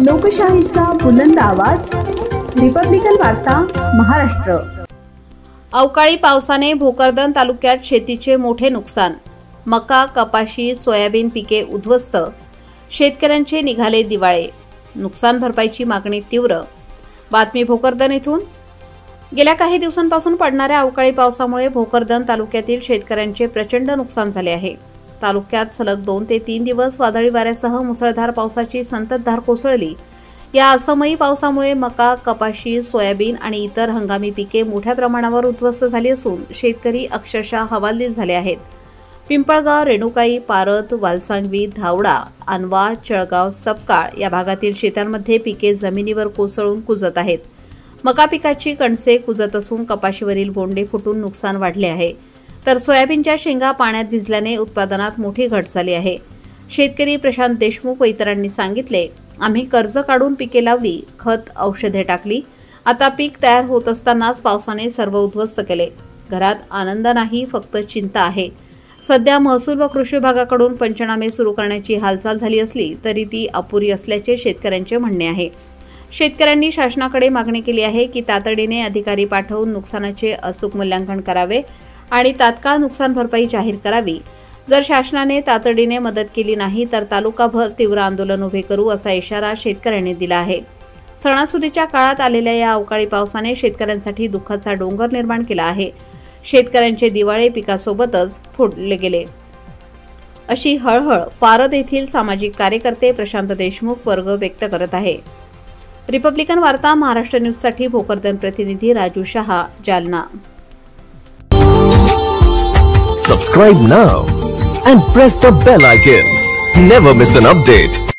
लोकशाहीचा बुलंद आवाज, रिपब्लिकन वार्ता महाराष्ट्र। अवकाळी पावसाने भोकरदन तालुक्यात शेतीचे मोठे नुकसान, मका, कपाशी, सोयाबीन पिके उद्ध्वस्त, शेतकऱ्यांचे निघाले दिवाळे, नुकसान भरपाईची मागणी तीव्र। बातमी भोकरदन येथून। गेल्या काही दिवसांपासून पडणाऱ्या अवकाळी पावसामुळे भोकरदन तालुक्यातील शेतकऱ्यांचे प्रचंड नुकसान झाले आहे। तालुक्यात सलग 2 ते 3 दिवस वादळी वाऱ्यासह मुसळधार पावसाची संततधार कोसळली। या असमयी पावसामुळे मका, कपाशी, सोयाबीन आणि इतर हंगामी पिके मोठ्या प्रमाणावर उद्ध्वस्त झाली असून शेतकरी अक्षरशः हवालदिल झाले आहेत। पिंपळगाव, रेणुकाई, पारत, वालसांगवी, धावडा, अनवा, चळगाव, सपकाळ या भागातील शेतांमध्ये पिके जमिनीवर कोसळून कुजत आहेत। मका पिकाची कणसे कुजत असून कपाशीवरील बोंडे फुटून नुकसान वाढले आहे, तर सोयाबीनच्या शेंगा पाण्यात भिजल्याने उत्पादनात मोठी घट झाली आहे। शेतकरी प्रशांत देशमुख व इतरांनी सांगितले, आम्ही कर्ज काढून पिके लावली, खत औषधे टाकली, आता पीक तयार होत असतानाच पावसाने सर्व उद्ध्वस्त केले। घरात आनंद नाही, फक्त चिंता आहे। सध्या महसूल व कृषी विभागाकडून पंचनामे सुरू करण्याची हालचाल झाली असली तरी ती अपुरी असल्याचे शेतकऱ्यांचे म्हणणे आहे। शेतकऱ्यांनी शासनाकडे मागणी केली आहे की तातडीने अधिकारी पाठवून नुकसानाचे अचूक मूल्यांकन करावे आणि तात्काळ नुकसान भरपाई जाहीर करावी। जर शासनाने तातडीने मदत केली नाही तर तालुकाभर तीव्र आंदोलन उभे करू असा इशारा शेतकऱ्यांनी दिला आहे। सणासुदीच्या काळात आलेल्या या अवकाळी पावसाने शेतकऱ्यांसाठी दुःखाचा डोंगर निर्माण केला आहे। शेतकऱ्यांचे दिवाळे पिकासोबतच फोडले गेले, अशी हळहळ पारद येथील सामाजिक कार्यकर्ते प्रशांत देशमुख वर्ग व्यक्त करत आहे। रिपब्लिकन वार्ता महाराष्ट्र न्यूजसाठी भोकरदन प्रतिनिधी Raju Shah, Jalna. Subscribe now and press the bell icon. Never miss an update.